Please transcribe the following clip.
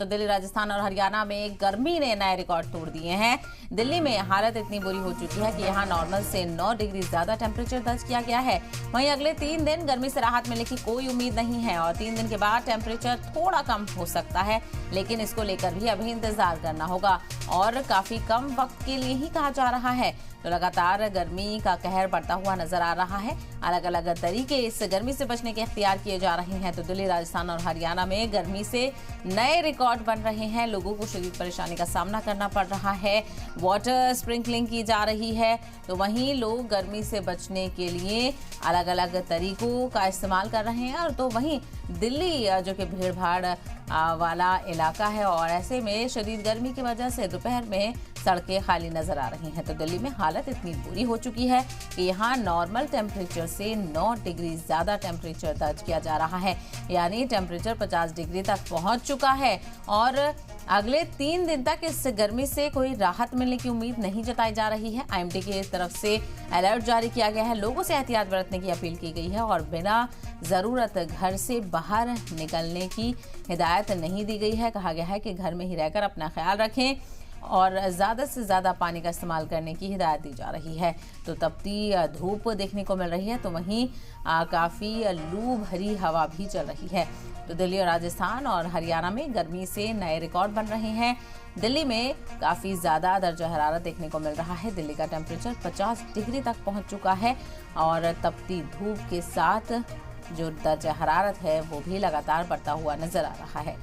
तो दिल्ली, राजस्थान और हरियाणा में गर्मी ने नए रिकॉर्ड तोड़ दिए हैं। दिल्ली में हालत इतनी बुरी हो चुकी है कि यहां नॉर्मल से 9 डिग्री ज्यादा टेम्परेचर दर्ज किया गया है। वहीं अगले 3 दिन गर्मी से राहत मिलने की कोई उम्मीद नहीं है और 3 दिन के बाद टेम्परेचर थोड़ा कम हो सकता है, लेकिन इसको लेकर भी अभी इंतजार करना होगा और काफी कम वक्त के लिए ही कहा जा रहा है। तो लगातार गर्मी का कहर बढ़ता हुआ नजर आ रहा है। अलग अलग तरीके इस गर्मी से बचने के इख्तियार किए जा रहे हैं। तो दिल्ली, राजस्थान और हरियाणा में गर्मी से नए रिकॉर्ड बन रहे हैं। लोगों को शदीद परेशानी का सामना करना पड़ रहा है। वाटर स्प्रिंकलिंग की जा रही है। तो वहीं लोग गर्मी से बचने के लिए अलग अलग तरीकों का इस्तेमाल कर रहे हैं। और तो वहीं दिल्ली जो कि भीड़ भाड़ वाला इलाका है और ऐसे में शदीद गर्मी की वजह से दोपहर में सड़कें खाली नजर आ रही हैं। तो दिल्ली में हालत इतनी बुरी हो चुकी है कि यहाँ नॉर्मल टेम्परेचर से 9 डिग्री ज्यादा टेम्परेचर दर्ज किया जा रहा है, यानी टेम्परेचर 50 डिग्री तक पहुंच चुका है। और अगले 3 दिन तक इस गर्मी से कोई राहत मिलने की उम्मीद नहीं जताई जा रही है। आईएमडी की तरफ से अलर्ट जारी किया गया है। लोगों से एहतियात बरतने की अपील की गई है और बिना जरूरत घर से बाहर निकलने की हिदायत नहीं दी गई है। कहा गया है कि घर में ही रहकर अपना ख्याल रखें और ज़्यादा से ज़्यादा पानी का इस्तेमाल करने की हिदायत दी जा रही है। तो तपती धूप देखने को मिल रही है, तो वहीं काफ़ी लू भरी हवा भी चल रही है। तो दिल्ली और राजस्थान और हरियाणा में गर्मी से नए रिकॉर्ड बन रहे हैं। दिल्ली में काफ़ी ज़्यादा दर्जा हरारत देखने को मिल रहा है। दिल्ली का टेम्परेचर 50 डिग्री तक पहुंच चुका है और तपती धूप के साथ जो दर्जा हरारत है वो भी लगातार बढ़ता हुआ नजर आ रहा है।